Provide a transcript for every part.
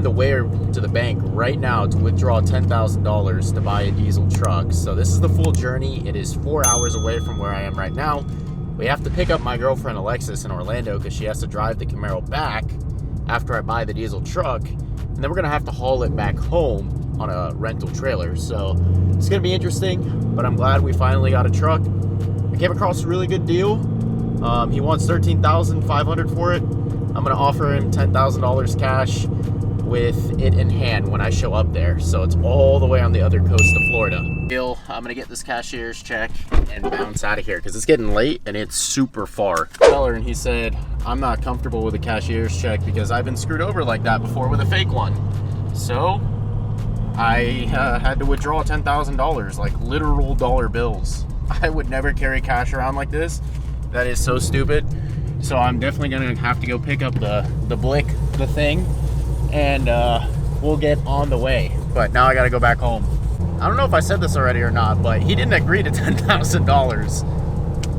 on the way to the bank right now to withdraw $10,000 to buy a diesel truck. So this is the full journey. It is 4 hours away from where I am right now. We have to pick up my girlfriend Alexis in Orlando because she has to drive the Camaro back after I buy the diesel truck. And then we're gonna have to haul it back home on a rental trailer. So it's gonna be interesting, but I'm glad we finally got a truck. I came across a really good deal. He wants $13,500 for it. I'm gonna offer him $10,000 cash with it in hand when I show up there. So it's all the way on the other coast of Florida. I'm gonna get this cashier's check and bounce out of here because it's getting late and it's super far. Teller, and he said, I'm not comfortable with a cashier's check because I've been screwed over like that before with a fake one. So I had to withdraw $10,000, like literal dollar bills. I would never carry cash around like this. That is so stupid. So I'm definitely gonna have to go pick up the thing, and we'll get on the way. But now I gotta go back home. I don't know if I said this already or not, but he didn't agree to $10,000.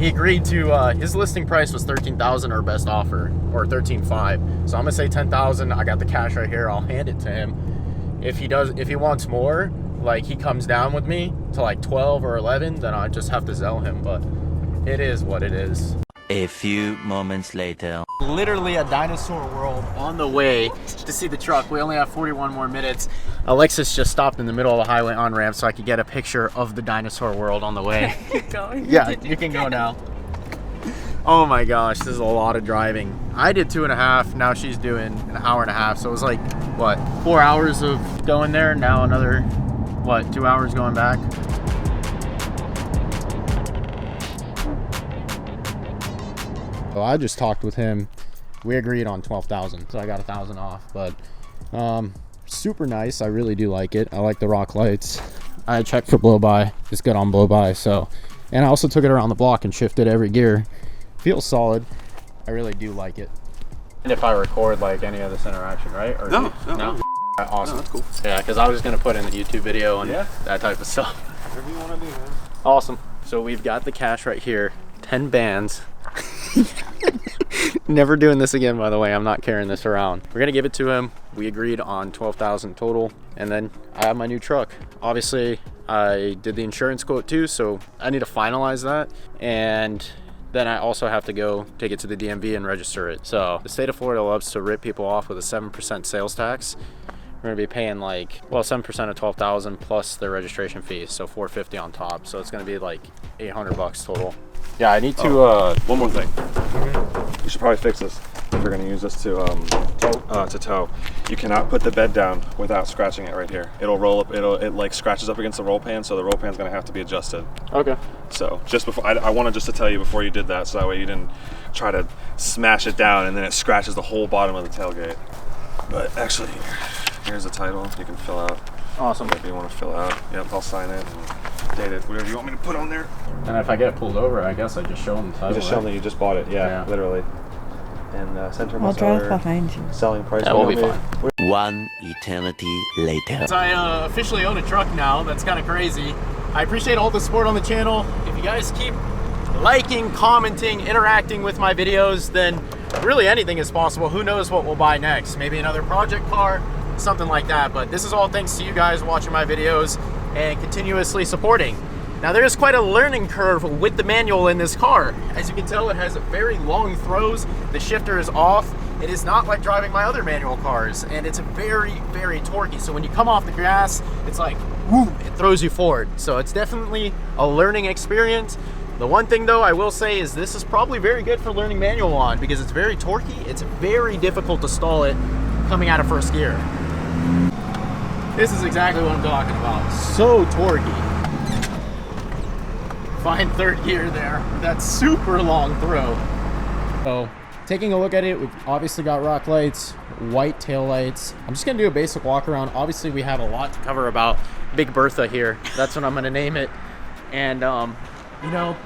He agreed to, his listing price was $13,000 or best offer, or $13,500. So I'm gonna say $10,000. I got the cash right here. I'll hand it to him. If he wants more, like he comes down with me to like 12 or 11, then I just have to sell him. But it is what it is. A few moments later. Literally a dinosaur world on the way to see the truck. We only have 41 more minutes. Alexis just stopped in the middle of the highway on-ramp so I could get a picture of the dinosaur world on the way. Yeah, you can go now. Oh my gosh, this is a lot of driving. I did 2.5, now she's doing an hour and a half. So it was like, what, 4 hours of going there, now another, what, 2 hours going back? So I just talked with him. We agreed on $12,000, so I got $1,000 off. But super nice. I really do like it. I like the rock lights. I checked for blow by. It's good on blow by. So, and I also took it around the block and shifted every gear. Feels solid. I really do like it. And if I record like any of this interaction, right? Or No. Awesome. No, that's cool. Yeah, because I was just gonna put in the YouTube video and that type of stuff. Whatever you want to do, man. Awesome. So we've got the cash right here. 10 bands. Never doing this again, by the way. I'm not carrying this around. We're gonna give it to him. We agreed on $12,000 total, and then I have my new truck. Obviously I did the insurance quote too, so I need to finalize that, and then I also have to go take it to the DMV and register it. So the state of Florida loves to rip people off with a 7% sales tax. We're gonna be paying like, well, 7% of $12,000 plus their registration fees, so $450 on top. So it's gonna be like $800 total. Yeah, I need to. One more thing. You should probably fix this if you're going to use this to tow. You cannot put the bed down without scratching it right here. It'll roll up. It like scratches up against the roll pan, so the roll pan's going to have to be adjusted. Okay. So just before, I wanted just to tell you before you did that, so that way you didn't try to smash it down and then it scratches the whole bottom of the tailgate. But actually, here's the title. You can fill out. Awesome. If you want to fill out, yep, I'll sign it and date it. Whatever you want me to put on there. And if I get pulled over, I guess I just show them the title. You just show them that you just bought it. Yeah. Literally. And center I'll drive behind you. Selling price. That will be fine. One eternity later. So I officially own a truck now. That's kind of crazy. I appreciate all the support on the channel. If you guys keep liking, commenting, interacting with my videos, then really anything is possible. Who knows what we'll buy next? Maybe another project car, something like that. But this is all thanks to you guys watching my videos and continuously supporting. Now there is quite a learning curve with the manual in this car. As you can tell, it has very long throws. The shifter is off. It is not like driving my other manual cars, and it's very, very torquey. So when you come off the gas, it's like, woo, it throws you forward. So it's definitely a learning experience. The one thing though I will say is this is probably very good for learning manual on because it's very torquey. It's very difficult to stall it coming out of first gear. This is exactly what I'm talking about. So torquey. Find third gear there. That super long throw. So taking a look at it, we've obviously got rock lights, white tail lights. I'm just gonna do a basic walk around. Obviously we have a lot to cover about Big Bertha here. That's what I'm gonna name it. And you know,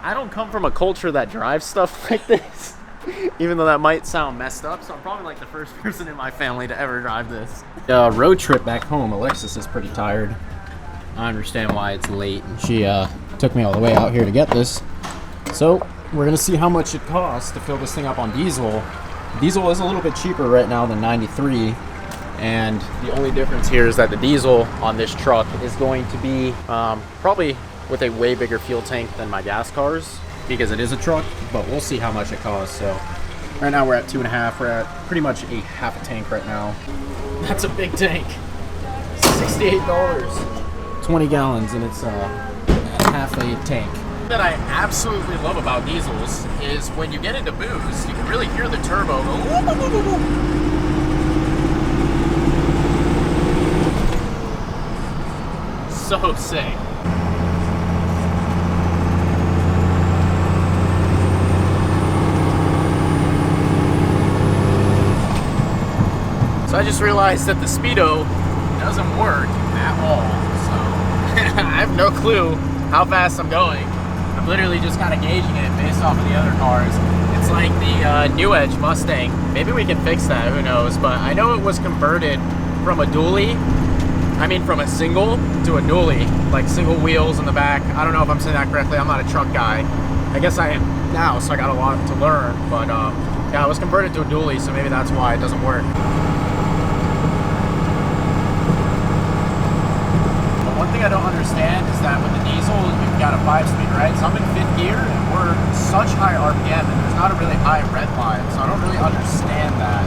I don't come from a culture that drives stuff like this. Even though that might sound messed up, so I'm probably like the first person in my family to ever drive this. Road trip back home, Alexis is pretty tired. I understand why it's late. She took me all the way out here to get this. So we're gonna see how much it costs to fill this thing up on diesel. Diesel is a little bit cheaper right now than 93, And the only difference here is that the diesel on this truck is going to be probably with a way bigger fuel tank than my gas cars, because it is a truck, but we'll see how much it costs. So right now we're at 2.5. We're at pretty much a half a tank right now. That's a big tank. $68. 20 gallons, and it's half a tank. That I absolutely love about diesels is when you get into boost, you can really hear the turbo go whoop, whoop, whoop, whoop. So sick. So I just realized that the speedo doesn't work at all. So I have no clue how fast I'm going. I'm literally just kind of gauging it based off of the other cars. It's like the New Edge Mustang. Maybe we can fix that, who knows? But I know it was converted from a dually, from a single to a dually, like single wheels in the back. I don't know if I'm saying that correctly. I'm not a truck guy. I guess I am now, so I got a lot to learn. But yeah, it was converted to a dually, so maybe that's why it doesn't work. One thing I don't understand is that with the diesel, you've got a 5-speed, right? So I'm in 5th gear, and we're such high RPM, and there's not a really high red line, so I don't really understand that.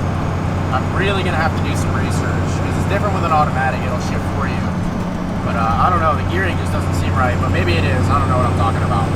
I'm really gonna have to do some research, because it's different with an automatic, it'll shift for you. But I don't know, the gearing just doesn't seem right, but maybe it is, I don't know what I'm talking about.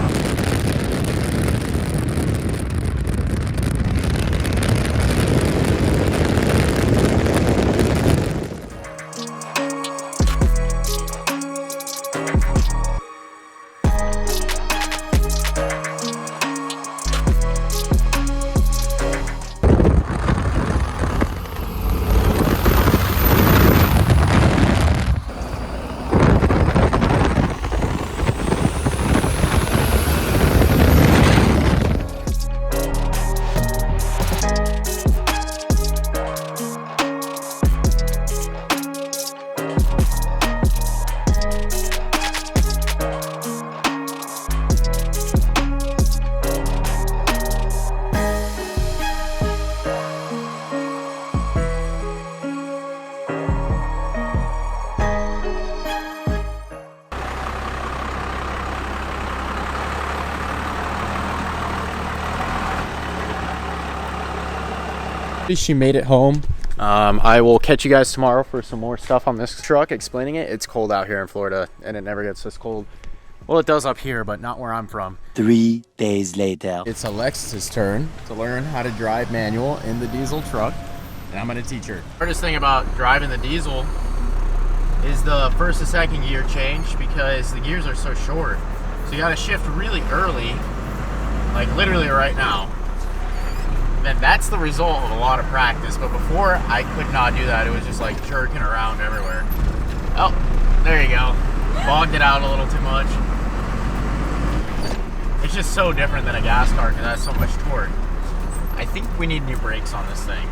She made it home. I will catch you guys tomorrow for some more stuff on this truck, explaining it. It's cold out here in Florida, and it never gets this cold. Well, it does up here, but not where I'm from. 3 days later. It's Alexis's turn to learn how to drive manual in the diesel truck, and I'm gonna teach her. The hardest thing about driving the diesel is the first and second gear change, because the gears are so short. So you gotta shift really early, like literally right now. And that's the result of a lot of practice, but before I could not do that. It was just like jerking around everywhere. Oh, there you go. Bogged it out a little too much. It's just so different than a gas car because it has so much torque. I think we need new brakes on this thing.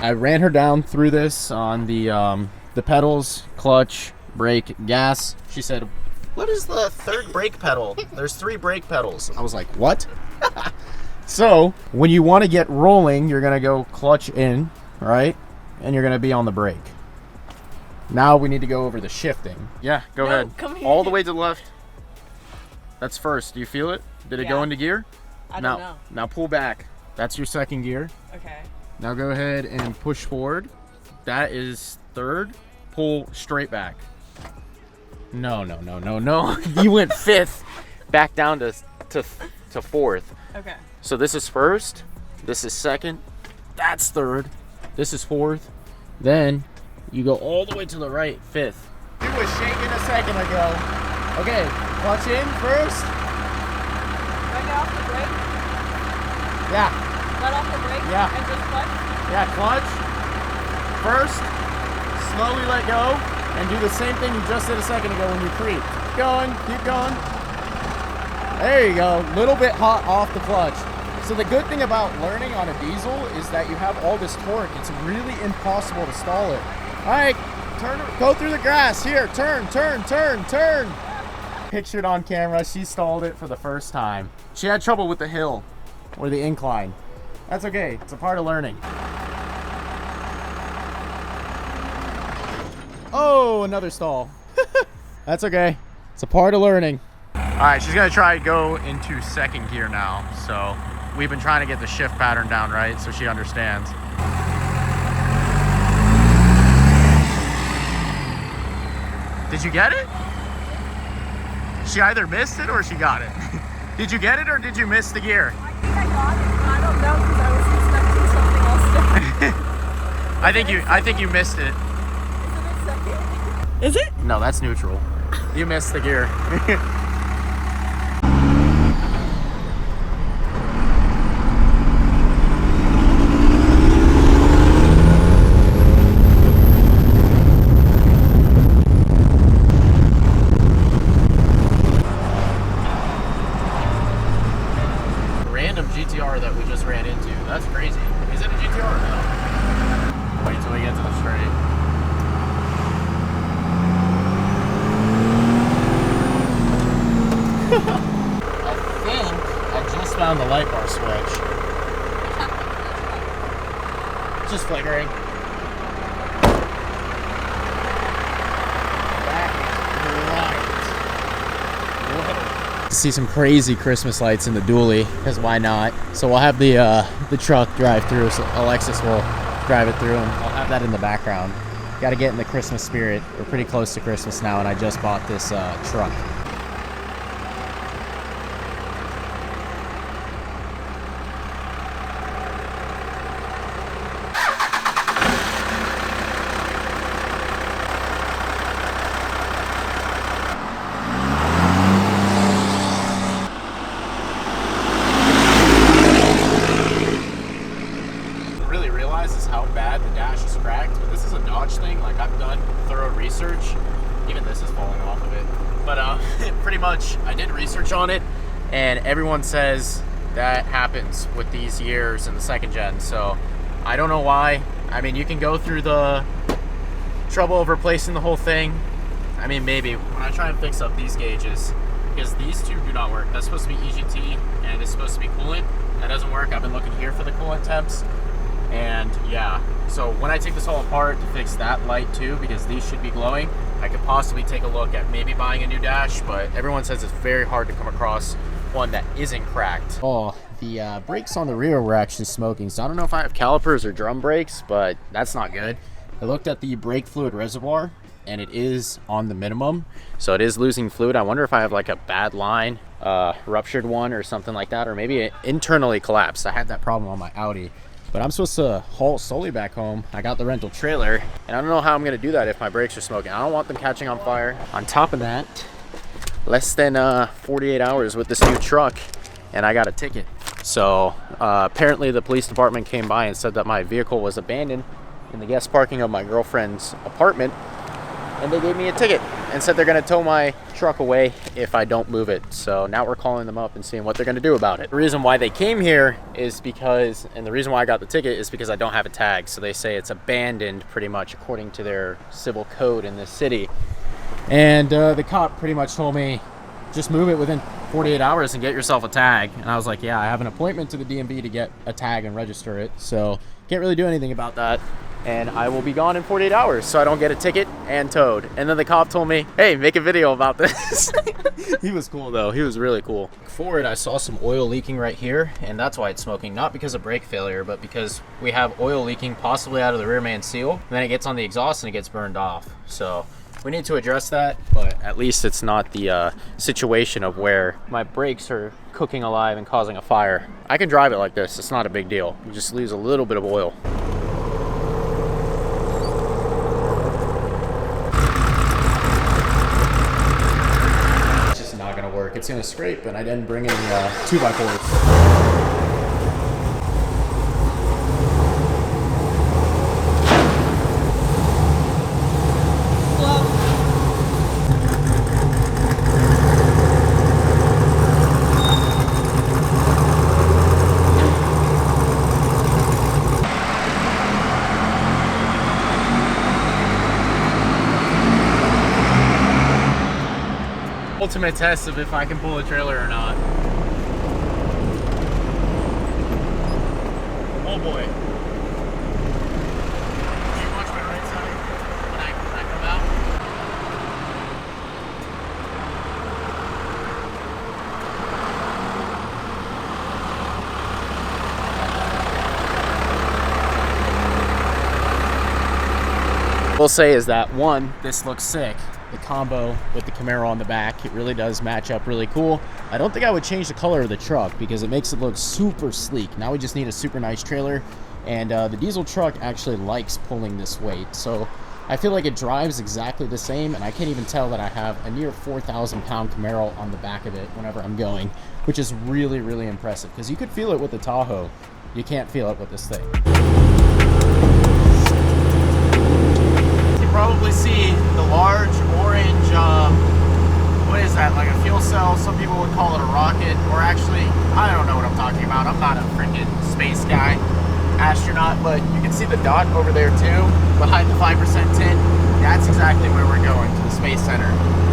I ran her down through this on the pedals, clutch, brake, gas. She said, "What is the third brake pedal? There's 3 brake pedals." I was like, what? So when you want to get rolling, you're going to go clutch in, right? And you're going to be on the brake. Now we need to go over the shifting. Yeah, go ahead. Come here. All the way to the left. That's first. Do you feel it? Did it go into gear? I don't know. Now pull back. That's your second gear. Okay. Now go ahead and push forward. That is third. Pull straight back. No. You went 5th, back down to 4th. Okay. So this is first, this is second, that's third, this is 4th, then you go all the way to the right, 5th. He was shaking a second ago. Okay, clutch in first. Do I get off the brake? Yeah. Let off the brake? Yeah. And just clutch? Yeah, clutch. First, slowly let go, and do the same thing you just did a second ago when you creep. Keep going, keep going. There you go, little bit hot off the clutch. So the good thing about learning on a diesel is that you have all this torque. It's really impossible to stall it. All right, go through the grass. Here, turn. Pictured on camera, she stalled it for the first time. She had trouble with the hill. or the incline. That's okay. It's a part of learning. Oh, another stall. That's okay. It's a part of learning. All right, she's gonna try to go into second gear now. So we've been trying to get the shift pattern down right so she understands. Did you get it? She either missed it or she got it. Did you get it or did you miss the gear? I think I got it. I don't know because I was expecting something else different. I think you missed it. Is it? No, that's neutral. You missed the gear. Random GTR that we just ran into. That's crazy. Is it a GTR or no? Wait till we get to the straight. I think I just found the light bar switch. Just flickering. That is right. See some crazy Christmas lights in the dually, because why not? So we'll have the truck drive through, so Alexis will drive it through, and I'll have that in the background. Got to get in the Christmas spirit. We're pretty close to Christmas now, and I just bought this truck. How bad the dash is cracked, but this is a Dodge thing. Like, I've done thorough research. Even this is falling off of it, but pretty much I did research on it, and everyone says that happens with these years in the second gen. So I don't know why. I mean, you can go through the trouble of replacing the whole thing. I mean, maybe when I try and fix up these gauges, because these two do not work. That's supposed to be EGT and it's supposed to be coolant. That doesn't work. I've been looking here for the coolant temps. And yeah, so when I take this all apart to fix that light too, because these should be glowing, I could possibly take a look at maybe buying a new dash, but everyone says it's very hard to come across one that isn't cracked. Oh, the brakes on the rear were actually smoking, so I don't know if I have calipers or drum brakes, but that's not good. I looked at the brake fluid reservoir, and it is on the minimum, so it is losing fluid. I wonder if I have like a bad line, ruptured one or something like that, or maybe it internally collapsed. I had that problem on my Audi. But I'm supposed to haul solely back home. I got the rental trailer, and I don't know how I'm gonna do that if my brakes are smoking. I don't want them catching on fire. On top of that, less than 48 hours with this new truck, and I got a ticket. So apparently the police department came by and said that my vehicle was abandoned in the guest parking of my girlfriend's apartment, and they gave me a ticket and said they're gonna tow my truck away if I don't move it. So now we're calling them up and seeing what they're gonna do about it. The reason why they came here is because, and the reason why I got the ticket is because I don't have a tag. So they say it's abandoned pretty much according to their civil code in this city. And the cop pretty much told me, just move it within 48 hours and get yourself a tag. And I was like, yeah, I have an appointment to the DMV to get a tag and register it. So can't really do anything about that. And I will be gone in 48 hours, so I don't get a ticket and towed. And then the cop told me, hey, make a video about this. He was cool though, he was really cool. For it, I saw some oil leaking right here, and that's why it's smoking. Not because of brake failure, but because we have oil leaking possibly out of the rear main seal. And then it gets on the exhaust and it gets burned off. So we need to address that, but at least it's not the situation of where my brakes are cooking alive and causing a fire. I can drive it like this, it's not a big deal. It just leaves a little bit of oil. Work. It's gonna scrape, and I didn't bring any 2x4s. Ultimate test of if I can pull a trailer or not. boy. Can you watch my right side when I come out? We'll say is that one, this looks sick. The combo with the Camaro on the back, it really does match up really cool. I don't think I would change the color of the truck because it makes it look super sleek. Now we just need a super nice trailer, and the diesel truck actually likes pulling this weight. So I feel like it drives exactly the same, and I can't even tell that I have a near 4,000 pound Camaro on the back of it whenever I'm going, which is really, really impressive because you could feel it with the Tahoe. You can't feel it with this thing. Probably see the large orange, what is that, like a fuel cell? Some people would call it a rocket, or actually, I don't know what I'm talking about. I'm not a freaking space guy, astronaut, but you can see the dot over there too, behind the 5% tint. That's exactly where we're going, to the Space Center,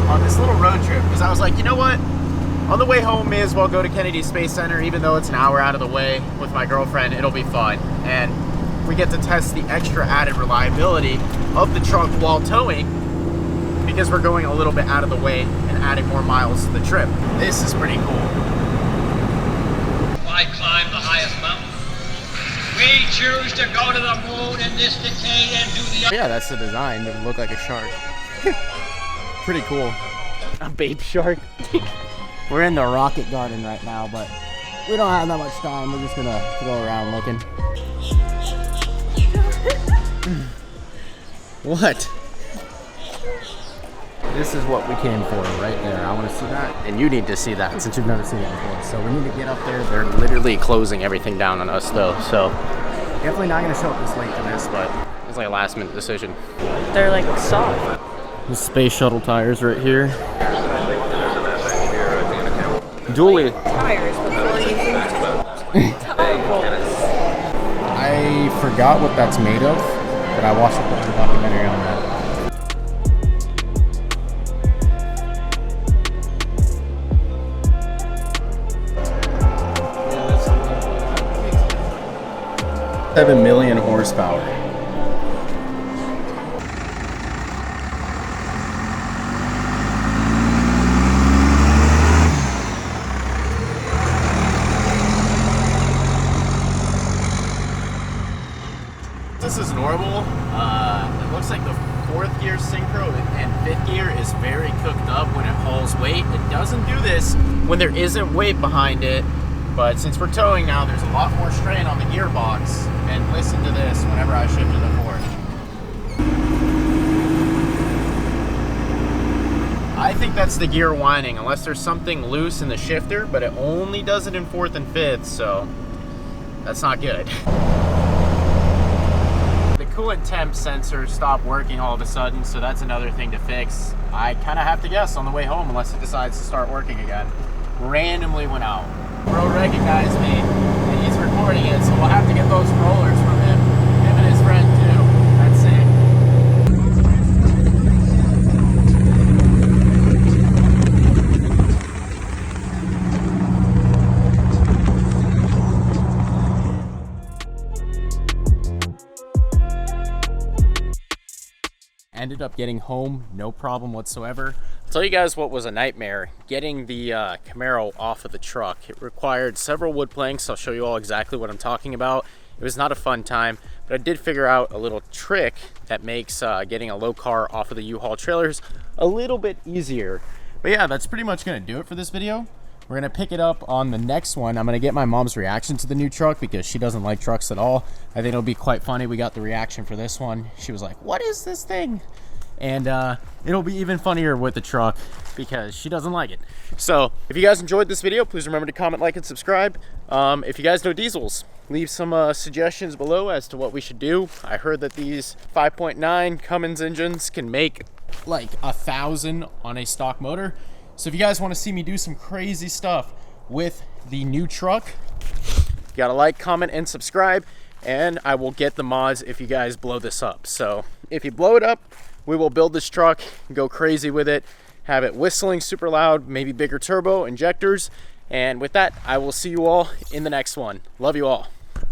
on this little road trip, because I was like, you know what? On the way home, may as well go to Kennedy Space Center, even though it's an hour out of the way with my girlfriend. It'll be fun, and we get to test the extra added reliability of the truck while towing, because we're going a little bit out of the way and adding more miles to the trip. This is pretty cool. Why climb the highest mountain? We choose to go to the moon in this decade and do the... Yeah, that's the design. It would look like a shark. Pretty cool. A babe shark. We're in the rocket garden right now, but we don't have that much time. We're just gonna go around looking. What? This is what we came for right there. I want to see that, and you need to see that since you've never seen it before. So we need to get up there. They're literally closing everything down on us though, so definitely not going to show up this late to this, but it's like a last minute decision. They're like soft. The space shuttle tires right here. Julie. Tires, but fully I forgot what that's made of, but I watched a documentary on that. $7 million horsepower. This is normal. It looks like the 4th gear synchro and 5th gear is very cooked up when it hauls weight. It doesn't do this when there isn't weight behind it, but since we're towing now, there's a lot more strain on the gearbox. And listen to this whenever I shift to the 4th. I think that's the gear whining, unless there's something loose in the shifter, but it only does it in 4th and 5th, so that's not good. Coolant temp sensor stopped working all of a sudden, so that's another thing to fix. I kind of have to guess on the way home unless it decides to start working again. Randomly went out. Bro recognized me and he's recording it, so we'll have to get those rollers from him and his friend too. That's sick. Ended up getting home, no problem whatsoever. I'll tell you guys what was a nightmare. Getting the Camaro off of the truck. It required several wood planks. I'll show you all exactly what I'm talking about. It was not a fun time, but I did figure out a little trick that makes getting a low car off of the U-Haul trailers a little bit easier. But yeah, that's pretty much gonna do it for this video. We're gonna pick it up on the next one. I'm gonna get my mom's reaction to the new truck because she doesn't like trucks at all. I think it'll be quite funny. We got the reaction for this one. She was like, what is this thing? And it'll be even funnier with the truck because she doesn't like it. So if you guys enjoyed this video, please remember to comment, like, and subscribe. If you guys know diesels, leave some suggestions below as to what we should do. I heard that these 5.9 Cummins engines can make like 1,000 on a stock motor. So if you guys want to see me do some crazy stuff with the new truck, you gotta like, comment, and subscribe, and I will get the mods if you guys blow this up. So if you blow it up, we will build this truck, go crazy with it, have it whistling super loud, maybe bigger turbo, injectors. And with that, I will see you all in the next one. Love you all.